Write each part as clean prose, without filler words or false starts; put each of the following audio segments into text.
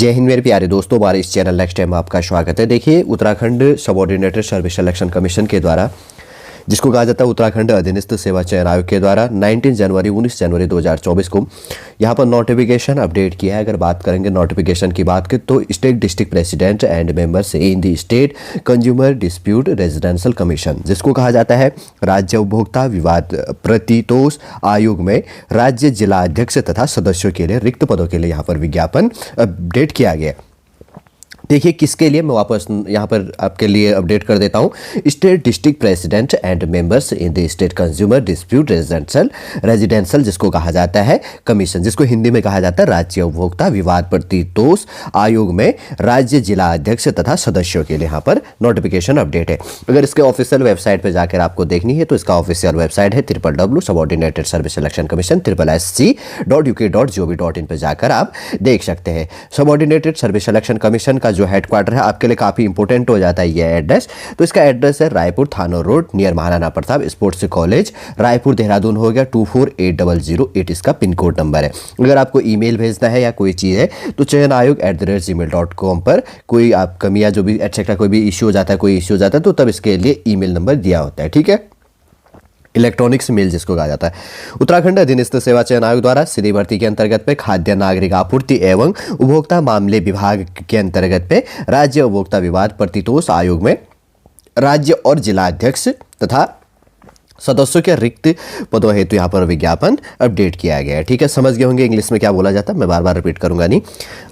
जय हिंद मेरे प्यारे दोस्तों, हमारे इस चैनल नेक्स्ट टाइम आपका स्वागत है। देखिए, Uttarakhand subordinated service selection commission के द्वारा, जिसको कहा जाता है उत्तराखंड अधीनस्थ सेवा चयन आयोग के द्वारा 19 जनवरी 2024 को यहाँ पर नोटिफिकेशन अपडेट किया है। अगर बात करेंगे नोटिफिकेशन की बात करें तो state district president and members in the state consumer dispute residential commission, जिसको कहा जाता है राज्य उपभोक्ता विवाद प्रतितोष आयोग में राज्य जिला अध्यक्ष तथा सदस्यों के लिए रिक्त पदों के लिए यहाँ पर विज्ञापन अपडेट किया गया। देखिए किसके लिए, मैं वापस यहाँ पर आपके लिए अपडेट कर देता हूँ। State district president and members in the state consumer dispute residential जिसको कहा जाता है कमीशन, जिसको हिंदी में कहा जाता है राज्य उपभोक्ता विवाद प्रतितोष आयोग में राज्य जिला अध्यक्ष तथा सदस्यों के लिए यहाँ पर नोटिफिकेशन अपडेट है। अगर इसके ऑफिशियल वेबसाइट पर जाकर आपको देखनी है तो इसका ऑफिशियल वेबसाइट है www subordinated service selection commission SSC.uk.gov.in पर जाकर आप देख सकते हैं। सबऑर्डिनेटेड सर्विस सिलेक्शन कमीशन का जो हेडक्वार्टर है आपके लिए काफी इंपॉर्टेंट हो जाता है ये एड्रेस। तो इसका एड्रेस है रायपुर थानो road near Maharana Pratap sports college, Raipur Dehradun हो गया 248008 इसका पिन कोड नंबर है। अगर आपको ईमेल भेजना है या कोई चीज़ है तो चयन आयोग @gmail.com पर कोई आप कमियां जो भी एटसेट्रा कोई भी इश्यू हो जाता है, कोई इश्यू हो जाता है तो तब इसके लिए ईमेल नंबर दिया होता है। ठीक है, इलेक्ट्रॉनिक्स मेल जिसको कहा जाता है। उत्तराखंड अधीनस्थ सेवा चयन आयोग द्वारा सीधी भर्ती के अंतर्गत पे खाद्य नागरिक आपूर्ति एवं उपभोक्ता मामले विभाग के अंतर्गत पे राज्य उपभोक्ता विवाद प्रतितोष आयोग में राज्य और जिला अध्यक्ष तथा सदस्यों के रिक्त पदों हेतु यहाँ पर विज्ञापन अपडेट किया गया है। ठीक है, समझ गए होंगे इंग्लिश में क्या बोला जाता है, मैं बार बार रिपीट करूंगा नहीं।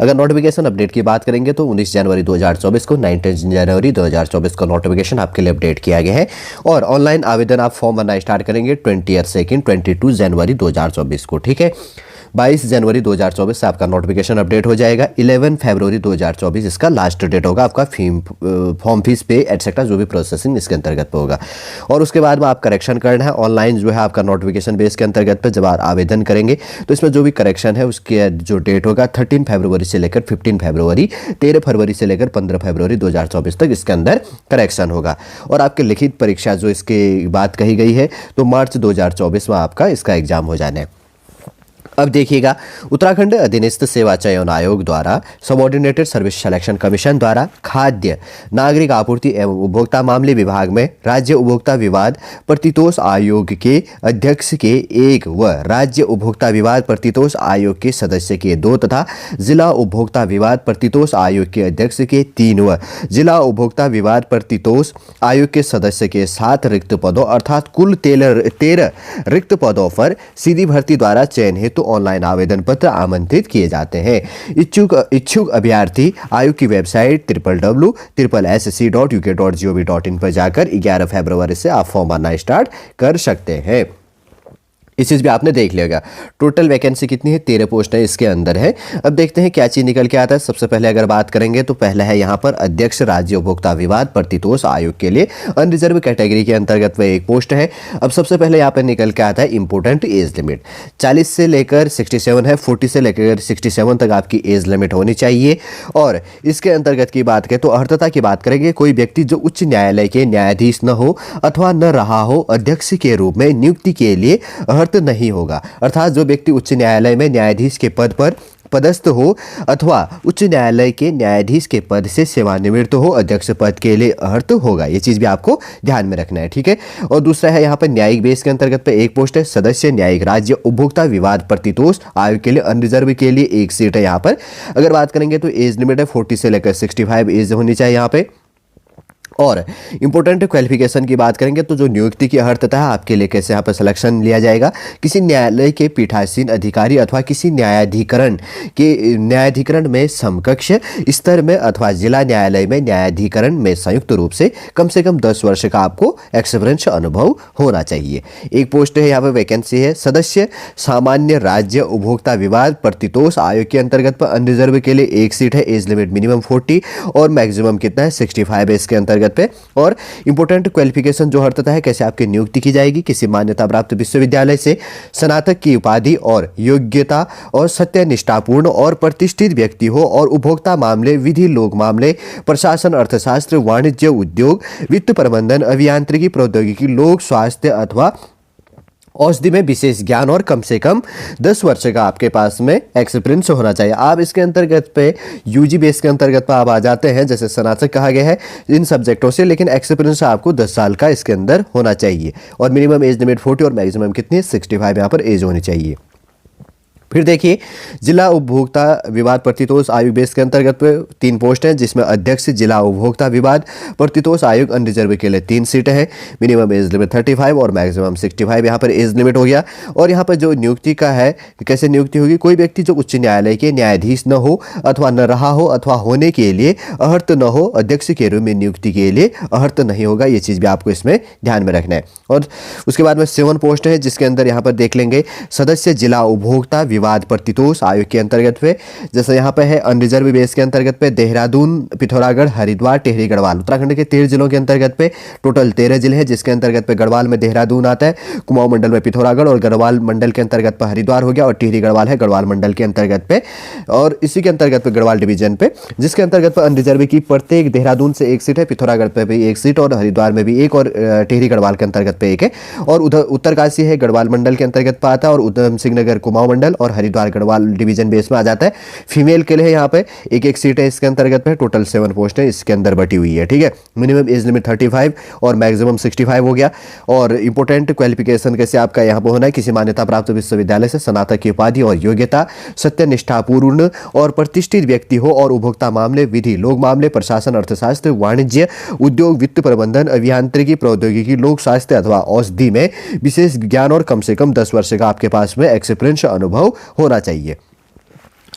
अगर नोटिफिकेशन अपडेट की बात करेंगे तो 19 जनवरी 2024 को 19 जनवरी 2024 को नोटिफिकेशन आपके लिए अपडेट किया गया है और ऑनलाइन आवेदन आप फॉर्म भरना स्टार्ट करेंगे 22 जनवरी 2024 को। ठीक है, 22 जनवरी 2024 से आपका नोटिफिकेशन अपडेट हो जाएगा। 11 फरवरी 2024 इसका लास्ट डेट होगा आपका फॉर्म फीस पे एटसेट्रा जो भी प्रोसेसिंग इसके अंतर्गत पे होगा। और उसके बाद में आप करेक्शन करना है ऑनलाइन जो है आपका नोटिफिकेशन बेस के अंतर्गत पे जब आप आवेदन करेंगे तो इसमें जो भी करेक्शन है उसके जो डेट होगा 13 फरवरी से लेकर 15 फरवरी, 13 फरवरी से लेकर 15 फरवरी 2024 तक इसके अंदर करेक्शन होगा। और आपके लिखित परीक्षा जो इसके बात कही गई है तो मार्च 2024 में आपका इसका एग्जाम हो जाना है। अब देखिएगा, उत्तराखंड अधीनस्थ सेवा चयन आयोग द्वारा सबऑर्डिनेटेड सर्विस सिलेक्शन कमीशन द्वारा खाद्य नागरिक आपूर्ति एवं उपभोक्ता मामले विभाग में राज्य उपभोक्ता विवाद प्रतितोष आयोग के अध्यक्ष के 1 व राज्य उपभोक्ता विवाद प्रतितोष आयोग के सदस्य के 2 तथा जिला उपभोक्ता विवाद प्रतितोष आयोग के अध्यक्ष के 3 व जिला उपभोक्ता विवाद प्रतितोष आयोग के सदस्य के 7 रिक्त पदों अर्थात कुल 13 रिक्त पदों पर सीधी भर्ती द्वारा चयन हेतु ऑनलाइन आवेदन पत्र आमंत्रित किए जाते हैं। इच्छुक अभ्यर्थी आयोग की वेबसाइट www.ssc.uk.gov.in पर जाकर 11 फरवरी से आप फॉर्म भरना स्टार्ट कर सकते हैं। इस चीज़ भी आपने देख लिया। टोटल वैकेंसी कितनी है, 13 पोस्ट है इसके अंदर है। अब देखते हैं क्या चीज़ निकल के आता है। सबसे पहले अगर बात करेंगे तो पहला है यहाँ पर अध्यक्ष राज्य उपभोक्ता विवाद प्रतितोष आयोग के लिए अनरिजर्व कैटेगरी के अंतर्गत वह एक पोस्ट है। अब सबसे पहले यहाँ पर निकल के आता है इंपोर्टेंट एज लिमिट 40 से लेकर 67 है, 40 से लेकर 67 तक आपकी एज लिमिट होनी चाहिए। और इसके अंतर्गत की बात करें तो अर्हता की बात करेंगे, कोई व्यक्ति जो उच्च न्यायालय के न्यायाधीश न हो अथवा न रहा हो अध्यक्ष के रूप में नियुक्ति के लिए नहीं होगा। अर्थात जो व्यक्ति उच्च न्यायालय में न्यायाधीश के पद पर पदस्थ हो अथवा उच्च न्यायालय के न्यायाधीश के पद से सेवानिवृत्त हो अध्यक्ष पद के लिए अर्हत होगा। ये चीज़ भी आपको ध्यान में रखना है। ठीक है, और दूसरा है यहाँ पर न्यायिक बेस के अंतर्गत पे एक पोस्ट है सदस्य न्यायिक राज्य उपभोक्ता विवाद प्रतितोष आयोग के लिए अनरिजर्व के लिए एक सीट है। यहाँ पर अगर बात करेंगे तो एज लिमिट है 40 से लेकर 65 एज होनी चाहिए यहाँ पे। और इंपॉर्टेंट क्वालिफिकेशन की बात करेंगे तो जो नियुक्ति की अर्हता है आपके लिए कैसे यहाँ पर सिलेक्शन लिया जाएगा, किसी न्यायालय के पीठासीन अधिकारी अथवा किसी न्यायाधिकरण में समकक्ष स्तर में अथवा जिला न्यायालय में न्यायाधिकरण में संयुक्त रूप से कम 10 वर्ष का आपको एक्सपीरियंस अनुभव होना चाहिए। एक पोस्ट है यहाँ पर वैकेंसी है सदस्य सामान्य राज्य उपभोक्ता विवाद प्रतितोष आयोग के अंतर्गत पर अनरिजर्व के लिए एक सीट है। एज लिमिट मिनिमम 40 और मैक्सिमम कितना है 65 इसके अंतर्गत पे। और इंपॉर्टेंट क्वालिफिकेशन जो अर्हता है कैसे आपकी नियुक्ति की जाएगी, किसी मान्यता प्राप्त विश्वविद्यालय से स्नातक की उपाधि और योग्यता और सत्यनिष्ठापूर्ण और प्रतिष्ठित व्यक्ति हो और उपभोक्ता मामले विधि लोक मामले प्रशासन अर्थशास्त्र वाणिज्य उद्योग वित्त प्रबंधन अभियांत्रिकी प्रौद्योगिकी लोक स्वास्थ्य अथवा औषधि में विशेष ज्ञान और कम से कम 10 वर्ष का आपके पास में एक्सपीरियंस होना चाहिए। आप इसके अंतर्गत पे यूजी बेस के अंतर्गत पे आप आ जाते हैं, जैसे स्नातक कहा गया है इन सब्जेक्टों से, लेकिन एक्सपीरियंस आपको 10 साल का इसके अंदर होना चाहिए और मिनिमम एज लिमिट 40 और मैक्सिमम कितनी 65 यहाँ पर एज होनी चाहिए। फिर देखिए जिला उपभोक्ता विवाद प्रतितोष आयोग बेस के अंतर्गत 3 पोस्ट हैं, जिसमें अध्यक्ष जिला उपभोक्ता विवाद प्रतितोष आयोग अनरिजर्व के लिए 3 सीटें हैं। मिनिमम एज लिमिट 35 और मैक्सिमम 65 यहाँ पर एज लिमिट हो गया। और यहाँ पर जो नियुक्ति का है, कैसे नियुक्ति होगी, कोई व्यक्ति जो उच्च न्यायालय के न्यायाधीश न हो अथवा न रहा हो अथवा होने के लिए अहर्त न हो, अध्यक्ष के रूप में नियुक्ति के लिए अहर्त नहीं होगा। ये चीज़ भी आपको इसमें ध्यान में रखना है। और उसके बाद में 7 पोस्ट है, जिसके अंदर यहाँ पर देख लेंगे सदस्य जिला उपभोक्ता विवाद प्रतितोष आयोग के अंतर्गत पे, जैसे यहाँ पे है अनरिजर्व बेस के अंतर्गत पे देहरादून, पिथौरागढ़, हरिद्वार, टिहरी, गढ़वाल, उत्तराखंड के 13 जिलों के अंतर्गत पे टोटल 13 जिले हैं, जिसके अंतर्गत पे गढ़वाल में देहरादून आता है, कुमाऊं मंडल में पिथौरागढ़ और गढ़वाल मंडल के अंतर्गत पे हरिद्वार हो गया और टिहरी गढ़वाल है गढ़वाल मंडल के अंतर्गत पे और इसी के अंतर्गत पे गढ़वाल डिवीजन पे, जिसके अंतर्गत पे अनरिजर्व की प्रत्येक देहरादून से 1 सीट है, पिथौरागढ़ पे भी 1 सीट और हरिद्वार में भी 1 और टिहरी गढ़वाल के अंतर्गत पे 1 है। और उधर उत्तरकाशी है गढ़वाल मंडल के अंतर्गत पे आता है और उधम सिंह नगर कुमाऊं मंडल और हरिद्वार गढ़वाल डिवीजन बेस में आ जाता है। फीमेल के लिए यहाँ पे 1-1 सीट है इसके अंतर्गत पे, टोटल 7 पोस्ट है इसके अंदर बटी हुई है। ठीक है, मिनिमम एज लिमिट 35 और मैक्सिमम 65 हो गया। और इंपॉर्टेंट क्वालिफिकेशन कैसे आपका यहाँ पर होना है, किसी मान्यता प्राप्त विश्वविद्यालय से स्नातक की उपाधि और योग्यता, सत्यनिष्ठापूर्ण और प्रतिष्ठित व्यक्ति हो और उपभोक्ता मामले, विधि, लोक मामले, प्रशासन, अर्थशास्त्र, वाणिज्य, उद्योग, वित्त प्रबंधन, अभियांत्रिकी, प्रौद्योगिकी, लोक स्वास्थ्य अथवा औषधि में विशेष ज्ञान और कम से कम 10 वर्ष का आपके पास में एक्सपीरियंस अनुभव होना चाहिए।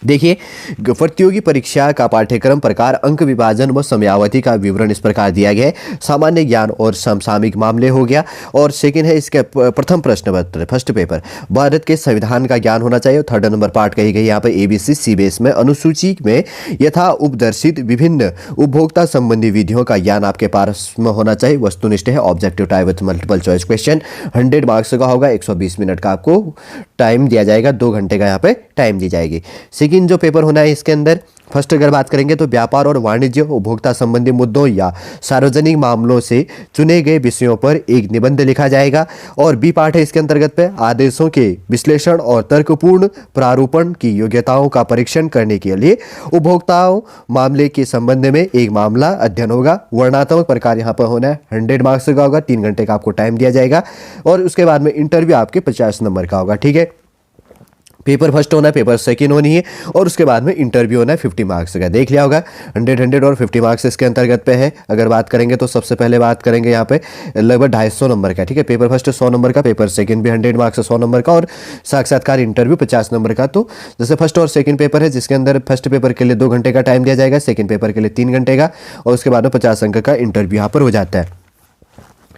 देखिए प्रतियोगी परीक्षा का पाठ्यक्रम प्रकार, अंक विभाजन व समयावधि का विवरण इस प्रकार दिया गया है। सामान्य ज्ञान और समसामयिक मामले हो गया। और सेकंड है इसके प्रथम प्रश्न पत्र, फर्स्ट पेपर, भारत के संविधान का ज्ञान होना चाहिए। 3rd नंबर पार्ट कही गई यहाँ पे ABC सी बेस में अनुसूची में यथा उपदर्शित विभिन्न उपभोक्ता संबंधी विधियों का ज्ञान आपके पास में होना चाहिए। वस्तुनिष्ठ है, objective type with multiple choice question, 100 marks का होगा, 120 मिनट का आपको टाइम दिया जाएगा, 2 घंटे का यहाँ पे टाइम दी जाएगी। सेकंड जो पेपर होना है इसके अंदर, फर्स्ट अगर बात करेंगे तो व्यापार और वाणिज्य, उपभोक्ता संबंधी मुद्दों या सार्वजनिक मामलों से चुने गए विषयों पर एक निबंध लिखा जाएगा। और बी पार्ट है इसके अंतर्गत पे आदेशों के विश्लेषण और तर्कपूर्ण प्रारूपण की योग्यताओं का परीक्षण करने के लिए उपभोक्ताओं मामले के संबंध में एक मामला अध्ययन होगा। वर्णनात्मक प्रकार यहाँ पर होना है, 100 मार्क्स का होगा, 3 घंटे का आपको टाइम दिया जाएगा। और उसके बाद में इंटरव्यू आपके 50 नंबर का होगा। ठीक है, पेपर फर्स्ट होना है, पेपर सेकंड होनी है और उसके बाद में इंटरव्यू होना है 50 मार्क्स का। देख लिया होगा 100 और 50 मार्क्स इसके अंतर्गत पे है। अगर बात करेंगे तो सबसे पहले बात करेंगे यहाँ पे लगभग 250 नंबर का। ठीक है, पेपर फर्स्ट 100 नंबर का, पेपर सेकंड भी 100 मार्क्स 100 नंबर का और साक्षात्कार इंटरव्यू 50 नंबर का। तो जैसे फर्स्ट और सेकंड पेपर है, जिसके अंदर फर्स्ट पेपर के लिए 2 घंटे का टाइम दिया जाएगा, सेकंड पेपर के लिए 3 घंटे का और उसके बाद में 50 अंक का इंटरव्यू यहाँ पर हो जाता है।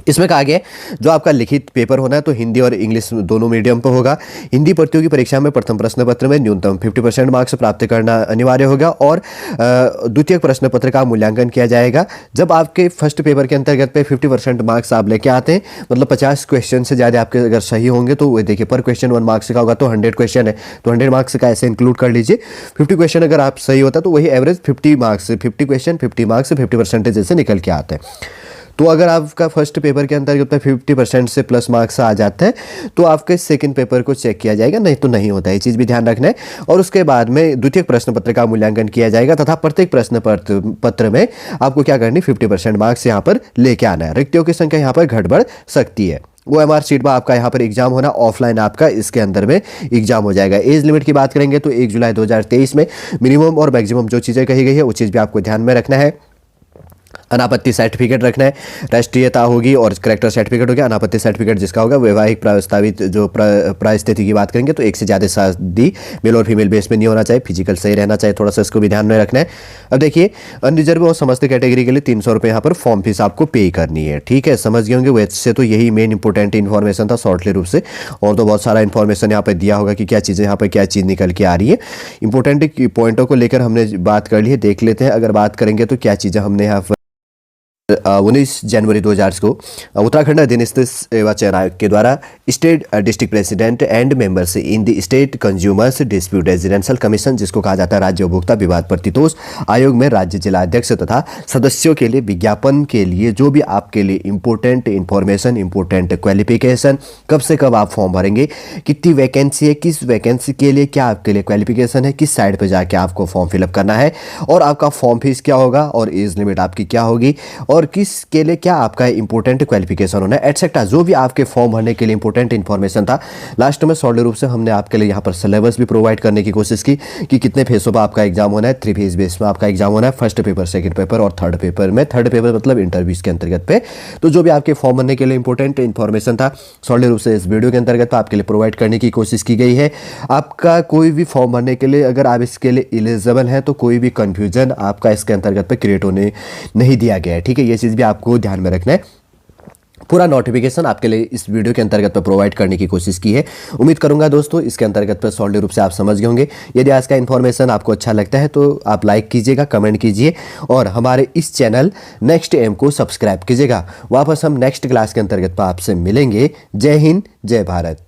इसमें कहा गया जो आपका लिखित पेपर होना है तो हिंदी और इंग्लिश दोनों मीडियम पर होगा। हिंदी प्रतियोगी परीक्षा में प्रथम प्रश्न पत्र में न्यूनतम 50% मार्क्स प्राप्त करना अनिवार्य होगा और द्वितीय प्रश्न पत्र का मूल्यांकन किया जाएगा। जब आपके फर्स्ट पेपर के अंतर्गत पे 50% मार्क्स आप लेके आते हैं, मतलब 50 क्वेश्चन से ज़्यादा आपके अगर सही होंगे तो देखिए पर क्वेश्चन 1 मार्क्स का होगा, तो 100 क्वेश्चन है तो 100 मार्क्स का ऐसे इंक्लूड कर लीजिए। 50 क्वेश्चन अगर आप सही होता तो वही एवरेज 50 मार्क्स, 50 क्वेश्चन 50 मार्क्स 50% जैसे निकल के आते हैं। तो अगर आपका फर्स्ट पेपर के अंतर्गत 50% से प्लस मार्क्स आ जाता है तो आपके सेकंड पेपर को चेक किया जाएगा, नहीं तो नहीं होता है। ये चीज़ भी ध्यान रखना है। और उसके बाद में द्वितीय प्रश्न पत्र का मूल्यांकन किया जाएगा तथा प्रत्येक प्रश्न पत्र में आपको क्या करनी 50% मार्क्स यहाँ पर लेके आना है। रिक्तियों की संख्या यहाँ पर घट बढ़ सकती है। OMR शीट में आपका यहाँ पर एग्जाम होना, ऑफलाइन आपका इसके अंदर में एग्जाम हो जाएगा। एज लिमिट की बात करेंगे तो 1 जुलाई 2023 में मिनिमम और मैक्सिमम जो चीज़ें कही गई है वो चीज़ भी आपको ध्यान में रखना है। अनापत्ति सर्टिफिकेट रखना है, राष्ट्रीयता होगी और करेक्टर सर्टिफिकेट हो गया। अनापत्ति सर्टिफिकेट जिसका होगा, वैवाहिक प्रस्तावित जो परिस्थिति की बात करेंगे तो 1 से ज़्यादा शादी मेल और फीमेल बेस में नहीं होना चाहिए, फिजिकल सही रहना चाहिए, थोड़ा सा इसको भी ध्यान में रखना है। अब देखिए अनरिजर्व और समस्त कैटेगरी के लिए 300 रुपये यहाँ पर फॉर्म फीस आपको पे करनी है। ठीक है, समझ गए होंगे। वैसे तो यही मेन इंपॉर्टेंट इन्फॉर्मेशन था शॉर्टली रूप से, और तो बहुत सारा इन्फॉर्मेशन यहाँ पर दिया होगा कि क्या चीज़ें यहाँ पर क्या चीज़ निकल के आ रही है। इंपॉर्टेंट पॉइंटों को लेकर हमने बात कर ली है, देख लेते हैं। अगर बात करेंगे तो क्या चीज़ें हमने यहाँ पर 19 जनवरी 2008 को उत्तराखंड अधीनस्थ सेवा चयन आयोग के द्वारा state district president and members in the state consumers dispute residential commission, जिसको कहा जाता है राज्य उपभोक्ता विवाद प्रतितोष आयोग में राज्य जिला अध्यक्ष तथा सदस्यों के लिए विज्ञापन के लिए जो भी आपके लिए इंपॉर्टेंट इंफॉर्मेशन, इंपॉर्टेंट क्वालिफिकेशन, कब से कब आप फॉर्म भरेंगे, कितनी वैकेंसी है, किस वैकेंसी के लिए क्या आपके लिए क्वालिफिकेशन है, किस साइड पर जाके आपको फॉर्म फिलअप करना है, और आपका फॉर्म फीस क्या होगा और एज लिमिट आपकी क्या होगी, और किसके लिए क्या आपका इंपॉर्टेंट क्वालिफिकेशन होना है, एटसेट्रा जो भी आपके फॉर्म भरने के लिए इंपॉर्टेंट इन्फॉर्मेशन था। लास्ट में सॉलिड रूप से हमने आपके लिए यहाँ पर सिलेबस भी प्रोवाइड करने की कोशिश की कि कितने फेसों पर आपका एग्जाम होना है। 3 फेज बेस में आपका एग्जाम होना है, फर्स्ट पेपर, सेकंड पेपर और थर्ड पेपर में। थर्ड पेपर मतलब इंटरव्यूज के अंतर्गत पे। तो जो भी आपके फॉर्म भरने के लिए इंपॉर्टेंट इन्फॉर्मेशन था सॉलिड रूप से इस वीडियो के अंतर्गत आपके लिए प्रोवाइड करने की कोशिश की गई है। आपका कोई भी फॉर्म भरने के लिए अगर आप इसके लिए एलिजिबल हैं तो कोई भी कंफ्यूजन आपका इसके अंतर्गत पे क्रिएट होने नहीं दिया गया है, ठीक है। ये चीज़ भी आपको ध्यान में रखना है। पूरा नोटिफिकेशन आपके लिए इस वीडियो के अंतर्गत पर प्रोवाइड करने की कोशिश की है। उम्मीद करूंगा दोस्तों इसके अंतर्गत पर सॉलिड रूप से आप समझ गए होंगे। यदि आज का इन्फॉर्मेशन आपको अच्छा लगता है तो आप लाइक कीजिएगा, कमेंट कीजिए और हमारे इस चैनल नेक्स्ट एम को सब्सक्राइब कीजिएगा। वापस हम नेक्स्ट क्लास के अंतर्गत पर आपसे मिलेंगे। जय हिंद, जय भारत।